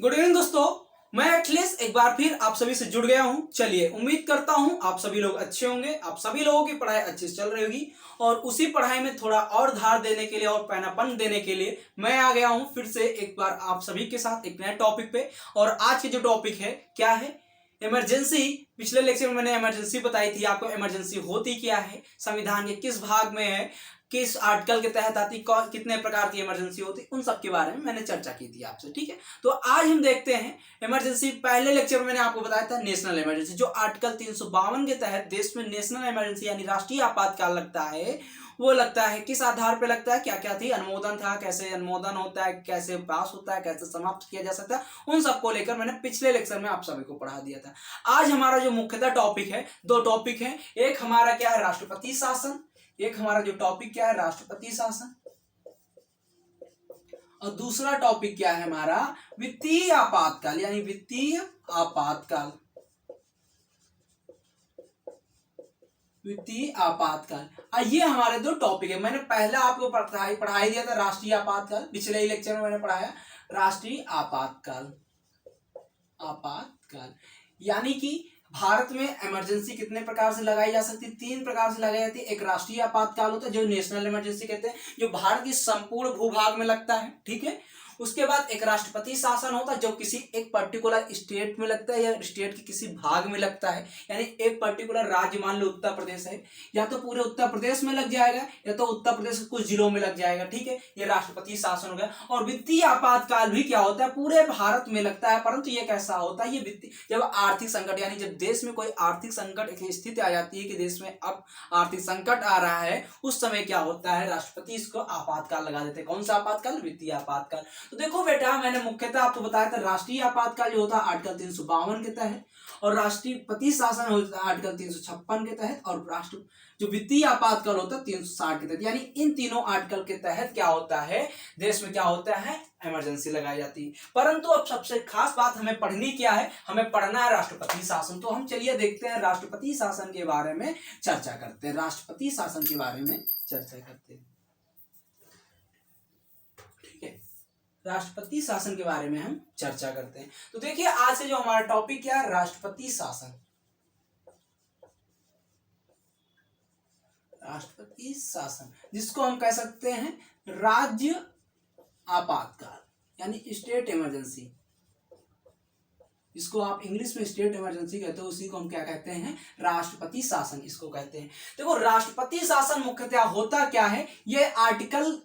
Good evening दोस्तों, मैं अखिलेश एक बार फिर आप सभी से जुड़ गया हूं। चलिए, उम्मीद करता हूं आप सभी लोग अच्छे होंगे, आप सभी लोगों की पढ़ाई अच्छे से चल रही होगी और उसी पढ़ाई में थोड़ा और धार देने के लिए और पैनापन देने के लिए मैं आ गया हूं फिर से एक बार आप सभी के साथ एक नए टॉपिक पे। और आज के जो टॉपिक है क्या है, इमरजेंसी। पिछले लेक्चर में मैंने इमरजेंसी बताई थी आपको। इमरजेंसी होती क्या है, संविधान के किस भाग में है, किस आर्टिकल के तहत आती, कितने प्रकार की इमरजेंसी होती, उन सब के बारे में मैंने चर्चा की थी आपसे। ठीक है, तो आज हम देखते हैं इमरजेंसी। पहले लेक्चर में मैंने आपको बताया था नेशनल इमरजेंसी, जो आर्टिकल 352 के तहत देश में नेशनल इमरजेंसी यानी राष्ट्रीय आपातकाल लगता है। वो लगता है किस आधार पे लगता है, क्या क्या थी, अनुमोदन था, कैसे अनुमोदन होता है, कैसे पास होता है, कैसे समाप्त किया जा सकता है, उन सबको लेकर मैंने पिछले लेक्चर में आप सभी को पढ़ा दिया था। आज हमारा जो मुख्यतः टॉपिक है, दो टॉपिक है। एक हमारा क्या है, राष्ट्रपति शासन। एक हमारा जो टॉपिक क्या है, राष्ट्रपति शासन। और दूसरा टॉपिक क्या है हमारा, वित्तीय आपातकाल यानी वित्तीय आपातकाल। वित्तीय आपातकाल, ये हमारे दो टॉपिक है। मैंने पहले आपको पढ़ाई दिया था राष्ट्रीय आपातकाल, पिछले ही लेक्चर में मैंने पढ़ाया राष्ट्रीय आपातकाल। आपातकाल यानी कि भारत में इमरजेंसी कितने प्रकार से लगाई जा सकती है, तीन प्रकार से लगाई जाती है। एक राष्ट्रीय आपातकाल होता है जो नेशनल इमरजेंसी कहते हैं, जो भारत की संपूर्ण भूभाग में लगता है। ठीक है, उसके बाद एक राष्ट्रपति शासन होता है जो किसी एक पर्टिकुलर स्टेट में लगता है या स्टेट के किसी भाग में लगता है। यानी एक पर्टिकुलर राज्य, मान लो उत्तर प्रदेश है, या तो पूरे उत्तर प्रदेश में लग जाएगा या तो उत्तर प्रदेश के कुछ जिलों में लग जाएगा। ठीक है, ये राष्ट्रपति शासन हो गया। और वित्तीय आपातकाल भी क्या होता है, पूरे भारत में लगता है, परंतु ये कैसा होता है, ये वित्तीय जब आर्थिक संकट यानी जब देश में कोई आर्थिक संकट की स्थिति आ जाती है कि देश में अब आर्थिक संकट आ रहा है, उस समय क्या होता है, राष्ट्रपति इसको आपातकाल लगा देते हैं। कौन सा आपातकाल, वित्तीय आपातकाल। तो देखो बेटा, मैंने मुख्यतः आपको बताया था राष्ट्रीय आपातकाल जो होता है आर्टिकल 352 के तहत, और राष्ट्रपति शासन होता है आर्टिकल 356 के तहत, और राष्ट्र जो वित्तीय आपातकाल होता है 360 के तहत। यानी इन तीनों आर्टिकल के तहत क्या होता है, देश में क्या होता है, इमरजेंसी लगाई जाती है। परंतु अब सबसे खास बात हमें पढ़नी क्या है, हमें पढ़ना है राष्ट्रपति शासन। तो हम चलिए देखते हैं राष्ट्रपति शासन के बारे में चर्चा करते हैं। राष्ट्रपति शासन के बारे में चर्चा करते हैं। ठीक है, राष्ट्रपति शासन के बारे में हम चर्चा करते हैं। तो देखिए, आज से जो हमारा टॉपिक क्या है, राष्ट्रपति शासन। राष्ट्रपति शासन जिसको हम कह सकते हैं राज्य आपातकाल यानी स्टेट इमरजेंसी, जिसको आप इंग्लिश में स्टेट इमरजेंसी कहते हो, उसी को हम क्या कहते हैं, राष्ट्रपति शासन इसको कहते हैं। देखो, राष्ट्रपति शासन मुख्यतः होता क्या है, ये आर्टिकल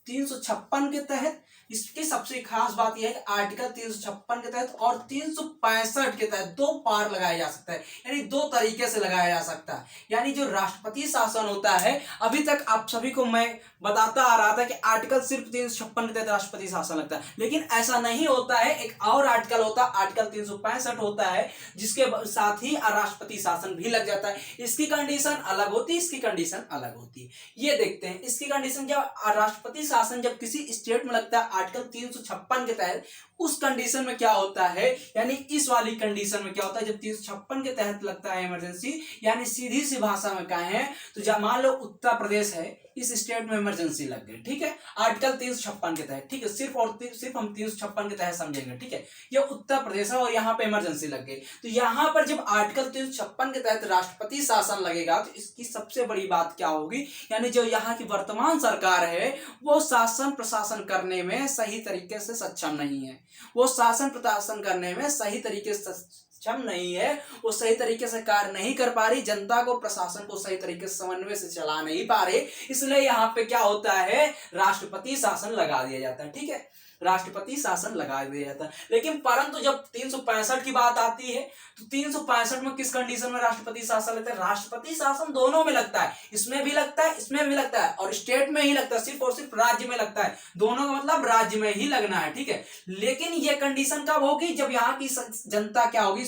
356 के तहत, इसकी सबसे खास बात यह है कि आर्टिकल 356 के तहत और 365 के तहत दो पार लगाया जा सकता है, यानी दो तरीके से लगाया जा सकता है। यानी जो राष्ट्रपति शासन होता है, अभी तक आप सभी को मैं बताता आ रहा था कि आर्टिकल सिर्फ 356 के तहत राष्ट्रपति शासन लगता है, लेकिन ऐसा नहीं होता है। एक और आर्टिकल होता है, आर्टिकल 365 होता है, जिसके साथ ही राष्ट्रपति शासन भी लग जाता है। इसकी कंडीशन अलग होती है, इसकी कंडीशन अलग होती है। ये देखते हैं इसकी कंडीशन। जब राष्ट्रपति शासन जब किसी स्टेट में लगता है आर्टिकल 356 के तहत, उस कंडीशन में क्या होता है, यानी इस वाली कंडीशन में क्या होता है, जब 356 के तहत लगता है इमरजेंसी, यानी सीधी सी भाषा में कहें तो जब मान लो उत्तर प्रदेश है, इस स्टेट में इमरजेंसी लग गई। ठीक है, आर्टिकल 356 के तहत। ठीक है, सिर्फ हम 356 के तहत समझेंगे। ठीक है, ये उत्तर प्रदेश है और यहाँ पे इमरजेंसी लग गई, तो यहाँ पर जब आर्टिकल 356 के तहत राष्ट्रपति शासन लगेगा, तो इसकी सबसे बड़ी बात क्या होगी, यानी जो यहाँ की वर्तमान सरकार है, वो शासन प्रशासन करने में सही तरीके से सक्षम नहीं है। वो शासन प्रशासन करने में सही तरीके से सक्षम नहीं है, वो सही तरीके से कार्य नहीं कर पा रही, जनता को, प्रशासन को सही तरीके से समन्वय से चला नहीं पा रही, इसलिए यहाँ पे क्या होता है, राष्ट्रपति शासन लगा दिया जाता है। ठीक है, राष्ट्रपति शासन लगा दिया जाता है। लेकिन परंतु जब 365 की बात आती है, तो 365 में किस कंडीशन में राष्ट्रपति शासन लगता है, राष्ट्रपति शासन दोनों में लगता है, इसमें भी लगता है, इसमें भी लगता है, और स्टेट में ही लगता है, सिर्फ और सिर्फ राज्य में लगता है। दोनों का मतलब राज्य में ही लगना है। ठीक है, लेकिन ये कंडीशन कब होगी, जब यहाँ की जनता क्या होगी,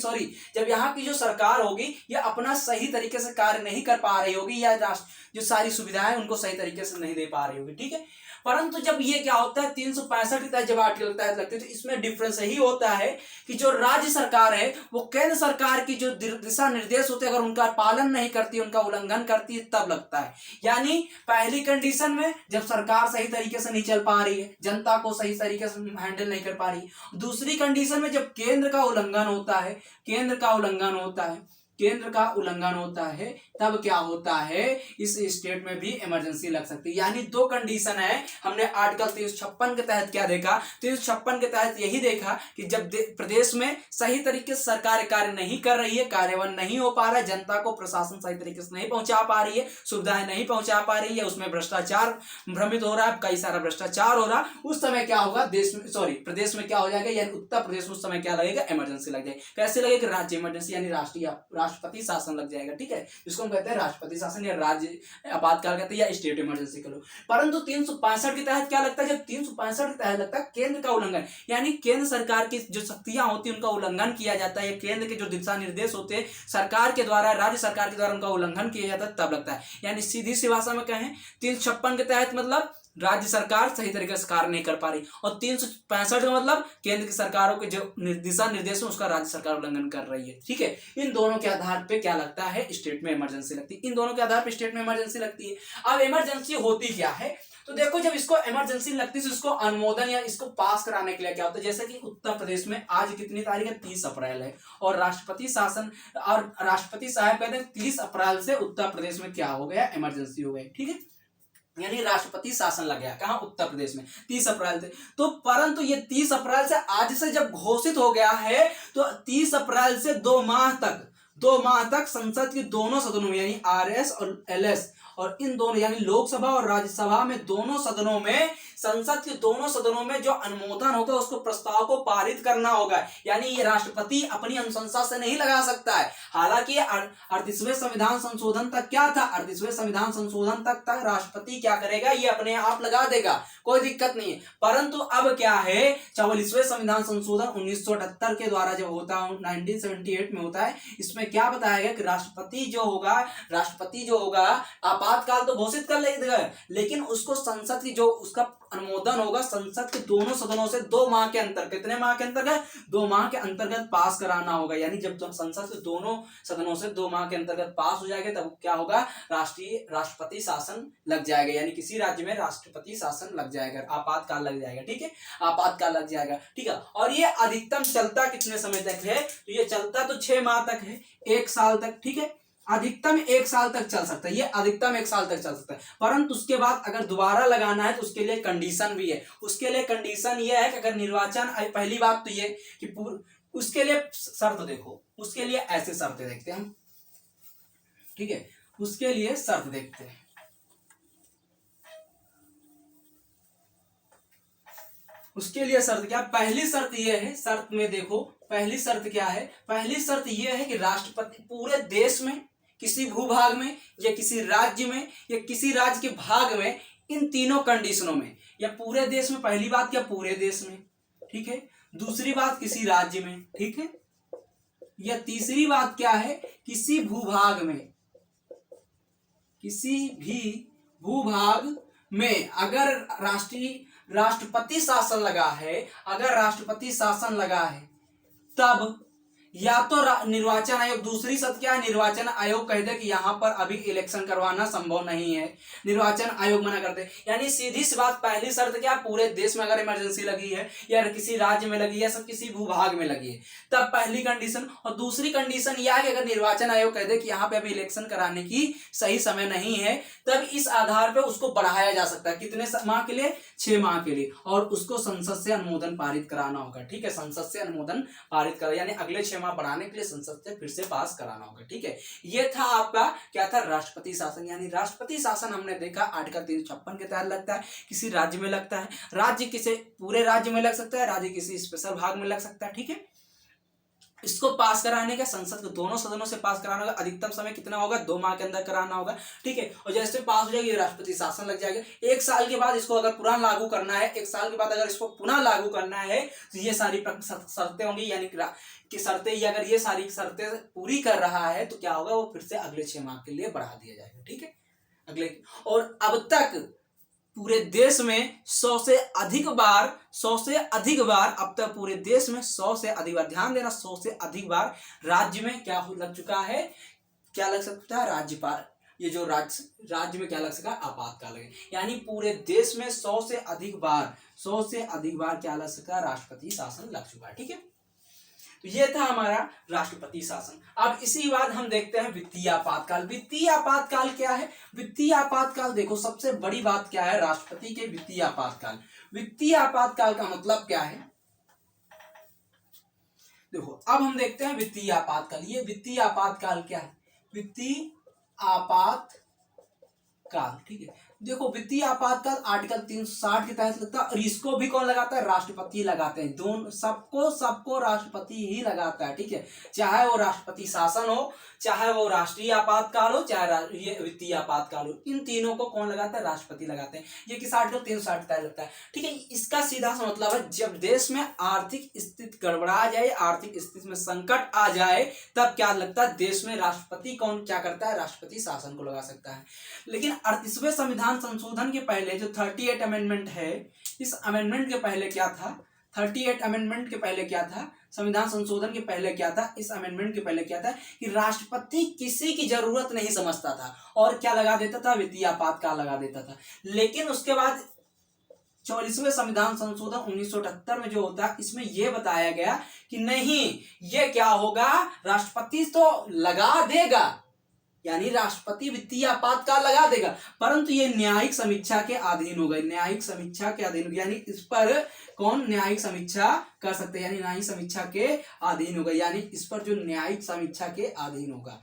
जब यहाँ की जो सरकार होगी, ये अपना सही तरीके से कार्य नहीं कर पा रही होगी, या जो सारी सुविधाएं उनको सही तरीके से नहीं दे पा रही होगी। ठीक है, परंतु जब ये क्या होता है 365 के तहत जब आर्टिकल के तहत लगते हैं तो इसमें डिफरेंस यही होता है कि जो राज्य सरकार है वो केंद्र सरकार की जो दिशा निर्देश होते हैं अगर उनका पालन नहीं करती, उनका उल्लंघन करती है तब लगता है। यानी पहली कंडीशन में जब सरकार सही तरीके से नहीं चल पा रही है, जनता को सही तरीके से हैंडल नहीं कर पा रही है। दूसरी कंडीशन में जब केंद्र का उल्लंघन होता है, केंद्र का उल्लंघन होता है तब क्या होता है, इस स्टेट में भी इमरजेंसी लग सकती है। यानी दो कंडीशन है। हमने आर्टिकल 356 के तहत क्या देखा, 356 के तहत यही देखा कि जब प्रदेश में सही तरीके से सरकार कार्य नहीं कर रही है, कार्यान्वयन नहीं हो पा रहा है, जनता को प्रशासन सही तरीके से नहीं पहुंचा पा रही है, सुविधाएं नहीं पहुंचा पा रही है, उसमें भ्रष्टाचार भ्रमित हो रहा है, कई सारा भ्रष्टाचार हो रहा, उस समय क्या होगा प्रदेश में क्या हो जाएगा, यानी उत्तर प्रदेश में उस समय क्या लगेगा, इमरजेंसी लग जाएगी। कैसे लगेगा, राज्य इमरजेंसी यानी राष्ट्रपति शासन लग जाएगा। ठीक है, जिसको हम कहते हैं राष्ट्रपति शासन या राज्य आपातकाल कहते हैं या स्टेट इमरजेंसी कह लो। परंतु 365 के तहत क्या लगता है, जब 365 के तहत लगता है केंद्र का उल्लंघन, यानी केंद्र सरकार की जो शक्तियां होती है उनका उल्लंघन किया जाता है, केंद्र के जो दिशा निर्देश होते हैं सरकार के द्वारा, राज्य सरकार के द्वारा उनका उल्लंघन किया जाता है तब लगता है। यानी सीधी सी भाषा में कहें 356 के तहत मतलब राज्य सरकार सही तरीके से कार्य नहीं कर पा रही, और 365 का मतलब केंद्र की सरकारों के जो दिशा निर्देश है उसका राज्य सरकार उल्लंघन कर रही है। ठीक है, इन दोनों के आधार पे क्या लगता है, स्टेट में इमरजेंसी लगती है। इन दोनों के आधार पे स्टेट में इमरजेंसी लगती है। अब इमरजेंसी होती क्या है, तो देखो जब इसको इमरजेंसी लगती है तो इसको अनुमोदन या इसको पास कराने के लिए क्या होता है, जैसे कि उत्तर प्रदेश में आज कितनी तारीख है, 30 अप्रैल है, और राष्ट्रपति शासन और राष्ट्रपति साहब कहते हैं 30 अप्रैल से उत्तर प्रदेश में क्या हो गया, इमरजेंसी हो गई। ठीक है, यानी राष्ट्रपति शासन लग गया कहां, उत्तर प्रदेश में 30 अप्रैल से। तो परंतु ये 30 अप्रैल से आज से जब घोषित हो गया है तो 30 अप्रैल से 2 माह तक संसद के दोनों सदनों में यानी आरएस और एलएस और इन दोनों यानी लोकसभा और राज्यसभा में दोनों सदनों में, संसद के दोनों सदनों में जो अनुमोदन होगा उसको प्रस्ताव को पारित करना होगा। यानी ये राष्ट्रपति अपनी अनुशंसा से नहीं लगा सकता है। हालांकि 38वें संविधान संशोधन तक क्या था, 38वें संविधान संशोधन तक राष्ट्रपति क्या करेगा, ये अपने आप लगा देगा, कोई दिक्कत नहीं है। परंतु अब क्या है, 44वें संविधान संशोधन 1978 के द्वारा जब होता है 1978 में होता है, इसमें क्या बताया गया कि राष्ट्रपति जो होगा आपातकाल तो घोषित कर लेगा, लेकिन उसको संसद की जो उसका अनुमोदन होगा संसद के दोनों सदनों से 2 माह के अंतर्गत, कितने माह के अंतर्गत, 2 माह के अंतर्गत पास कराना होगा। यानी जब संसद के दोनों सदनों से 2 माह के अंतर्गत पास हो जाएगा तब क्या होगा, राष्ट्रपति शासन लग जाएगा, यानी किसी राज्य में राष्ट्रपति शासन लग जाएगा, आपातकाल लग जाएगा। ठीक है, आपातकाल लग जाएगा। ठीक है, और ये अधिकतम चलता कितने समय तक है, तो ये चलता तो 6 माह तक है, 1 साल तक। ठीक है, अधिकतम 1 साल तक चल सकता है, ये अधिकतम 1 साल तक चल सकता है। परंतु उसके बाद अगर दोबारा लगाना है तो उसके लिए कंडीशन भी है। उसके लिए कंडीशन ये है कि अगर निर्वाचन, पहली बात तो ये कि उसके लिए शर्त देखो, उसके लिए ऐसे शर्तें देखते हैं हम। ठीक है, उसके लिए शर्त देखते हैं। उसके लिए शर्त क्या, पहली शर्त ये है, शर्त में देखो पहली शर्त क्या है, पहली शर्त ये है कि राष्ट्रपति पूरे देश में किसी भूभाग में या किसी राज्य में या किसी राज्य के भाग में, इन तीनों कंडीशनों में, या पूरे देश में, पहली बात क्या पूरे देश में, ठीक है, दूसरी बात किसी राज्य में, ठीक है, या तीसरी बात क्या है, किसी भूभाग में, किसी भी भूभाग में अगर राष्ट्रपति शासन लगा है, अगर राष्ट्रपति शासन लगा है तब या तो निर्वाचन आयोग, दूसरी शर्त क्या है, निर्वाचन आयोग कह दे कि यहां पर अभी इलेक्शन करवाना संभव नहीं है, निर्वाचन आयोग मना कर दे। यानी सीधी सी बात, पहली शर्त क्या, पूरे देश में अगर इमरजेंसी लगी है या किसी राज्य में लगी है, सब किसी भूभाग में लगी है, तब पहली कंडीशन। और दूसरी कंडीशन यह है कि अगर निर्वाचन आयोग कह दे कि यहाँ पे अभी इलेक्शन कराने की सही समय नहीं है, तब इस आधार पर उसको बढ़ाया जा सकता है, कितने माह के लिए, 6 माह के लिए, और उसको संसद से अनुमोदन पारित कराना होगा। ठीक है, संसद से अनुमोदन पारित करा, यानी अगले 6 माह बढ़ाने के लिए संसद से फिर से पास कराना होगा। ठीक है, ये था आपका क्या था, राष्ट्रपति शासन। यानी राष्ट्रपति शासन हमने देखा आर्टिकल 356 के तहत लगता है, किसी राज्य में लगता है, राज्य किसी पूरे राज्य में लग सकता है, राज्य किसी स्पेशल भाग में लग सकता है। ठीक है, इसको पास कराने का संसद के दोनों सदनों से पास कराना होगा, अधिकतम समय कितना होगा, 2 माह के अंदर कराना होगा। ठीक है, और जैसे पास हो जाएगी राष्ट्रपति शासन लग जाएगा। 1 साल के बाद इसको अगर पुनः लागू करना है, 1 साल के बाद अगर इसको पुनः लागू करना है तो ये सारी शर्तें होंगी, यानी कि शर्तें, अगर ये सारी शर्तें पूरी कर रहा है तो क्या होगा, वो फिर से अगले 6 माह के लिए बढ़ा दिया जाएगा। ठीक है, अगले, और अब तक पूरे देश में 100 से अधिक बार अब तक पूरे देश में 100 से अधिक बार, ध्यान देना, 100 से अधिक बार राज्य में क्या लग चुका है, क्या लग सकता है, राज्यपाल, ये जो राज्य में क्या लग सका, आपातकाल लगे। यानी पूरे देश में 100 से अधिक बार क्या लग सका, राष्ट्रपति शासन लग चुका है। ठीक है, तो ये था हमारा राष्ट्रपति शासन। अब इसी बाद हम देखते हैं वित्तीय आपातकाल। वित्तीय आपातकाल क्या है? वित्तीय आपातकाल देखो, सबसे बड़ी बात क्या है राष्ट्रपति के वित्तीय आपातकाल। वित्तीय आपातकाल का मतलब क्या है, देखो अब हम देखते हैं वित्तीय आपातकाल। ये वित्तीय आपातकाल क्या है, वित्तीय आपातकाल, ठीक है। देखो वित्तीय आपातकाल आर्टिकल 360 के तहत लगता है, और इसको भी कौन लगाता है, राष्ट्रपति लगाते हैं। दोनों सबको राष्ट्रपति ही लगाता है। ठीक है, चाहे वो राष्ट्रपति शासन हो, चाहे वो राष्ट्रीय आपातकाल हो, चाहे ये वित्तीय आपातकाल हो, इन तीनों को कौन लगाता है, राष्ट्रपति लगाते हैं। ये किस आर्टिकल 360 के तहत लगता है। ठीक है, इसका सीधा सा मतलब है जब देश में आर्थिक स्थिति गड़बड़ा जाए, आर्थिक स्थिति में संकट आ जाए, तब क्या लगता है, देश में राष्ट्रपति कौन क्या करता है, राष्ट्रपति शासन को लगा सकता है। लेकिन 38वें संविधान संशोधन के पहले जो 38 अमेंडमेंट है, इस अमेंडमेंट के पहले क्या था, 38 अमेंडमेंट के पहले क्या था, संविधान संशोधन के पहले क्या था, इस अमेंडमेंट के पहले क्या था कि राष्ट्रपति किसी की जरूरत नहीं समझता था और क्या लगा देता था, वित्तीय आपातकाल लगा देता था। लेकिन उसके बाद 44वें संविधान संशोधन 1978 में जो होता है, इसमें यह बताया गया कि नहीं, ये क्या होगा, राष्ट्रपति तो लगा देगा, यानी राष्ट्रपति वित्तीय आपातकाल लगा देगा, परंतु ये न्यायिक समीक्षा के अधीन होगा, न्यायिक समीक्षा के अधीन होगा। यानी इस पर कौन न्यायिक समीक्षा कर सकते हैं, यानी न्यायिक समीक्षा के अधीन होगा, यानी इस पर जो न्यायिक समीक्षा के अधीन होगा,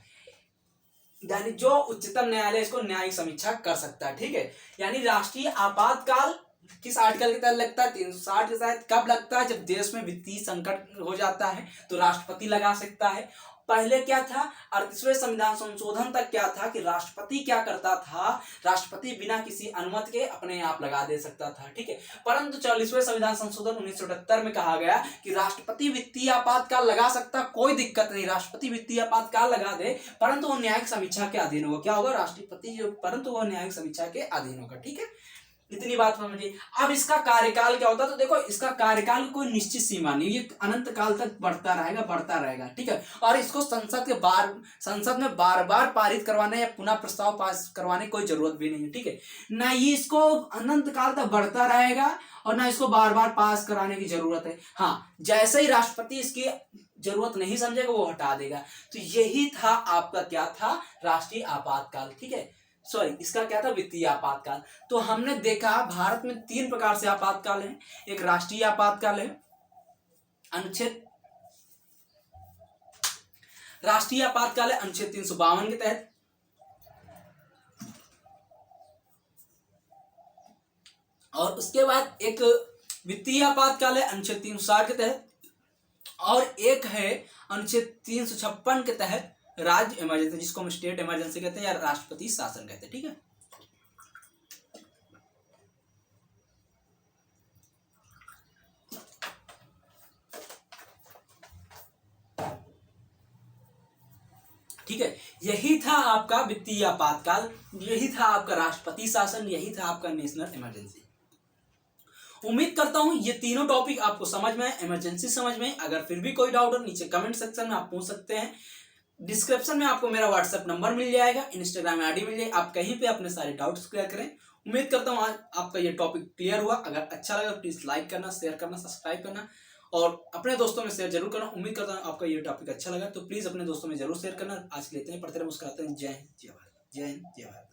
यानी जो उच्चतम न्यायालय इसको न्यायिक समीक्षा कर सकता है। ठीक है, यानी राष्ट्रीय आपातकाल किस आर्टिकल के तहत लगता है, 360 के तहत। कब लगता है, जब देश में वित्तीय संकट हो जाता है तो राष्ट्रपति लगा सकता है। पहले क्या था, 38वें संविधान संशोधन तक क्या था कि राष्ट्रपति क्या करता था, राष्ट्रपति बिना किसी अनुमति के अपने आप लगा दे सकता था। ठीक है, परंतु 44वें संविधान संशोधन 1978 में कहा गया कि राष्ट्रपति वित्तीय आपातकाल लगा सकता, कोई दिक्कत नहीं, राष्ट्रपति वित्तीय आपातकाल लगा दे, परंतु वो न्यायिक समीक्षा के अधीन होगा। क्या होगा, राष्ट्रपति जो, परंतु वो न्यायिक समीक्षा के अधीन होगा। ठीक है, इतनी बात समझिए। अब इसका कार्यकाल क्या होता है, तो देखो इसका कार्यकाल कोई निश्चित सीमा नहीं, ये अनंत काल तक बढ़ता रहेगा। ठीक है, और इसको संसद में बार बार पारित करवाने या पुनः प्रस्ताव पास करवाने कोई जरूरत भी नहीं है। ठीक है, ना ये इसको अनंत काल तक बढ़ता रहेगा और ना इसको बार बार पास कराने की जरूरत है। हाँ, जैसे ही राष्ट्रपति इसकी जरूरत नहीं समझेगा वो हटा देगा। तो यही था आपका क्या था, राष्ट्रीय आपातकाल। ठीक है, सॉरी, इसका क्या था, वित्तीय आपातकाल। तो हमने देखा भारत में 3 प्रकार से आपातकाल है। एक राष्ट्रीय आपातकाल है, अनुच्छेद राष्ट्रीय आपातकाल है अनुच्छेद 352 के तहत, और उसके बाद एक वित्तीय आपातकाल है अनुच्छेद 360 के तहत, और एक है अनुच्छेद 356 के तहत राज्य इमरजेंसी, जिसको हम स्टेट इमरजेंसी कहते हैं या राष्ट्रपति शासन कहते हैं। ठीक है, ठीक है, यही था आपका वित्तीय आपातकाल, यही था आपका राष्ट्रपति शासन, यही था आपका नेशनल इमरजेंसी। उम्मीद करता हूं ये तीनों टॉपिक आपको समझ में, इमरजेंसी समझ में। अगर फिर भी कोई डाउट हो, नीचे कमेंट सेक्शन में आप पूछ सकते हैं। डिस्क्रिप्शन में आपको मेरा व्हाट्सएप नंबर मिल जाएगा, इंस्टाग्राम आईडी मिल जाएगी, आप कहीं पे अपने सारे डाउट्स क्लियर करें। उम्मीद करता हूँ आज आपका ये टॉपिक क्लियर हुआ। अगर अच्छा लगा प्लीज लाइक करना, शेयर करना, सब्सक्राइब करना और अपने दोस्तों में शेयर जरूर करना। उम्मीद करता हूँ आपका ये टॉपिक अच्छा लगा, तो प्लीज अपने दोस्तों में जरूर शेयर करना। आज के लिए इतने, पढ़ते रहे, मुस्कुराते हैं। जय हिंद, जय भारत। जय हिंद, जय भारत।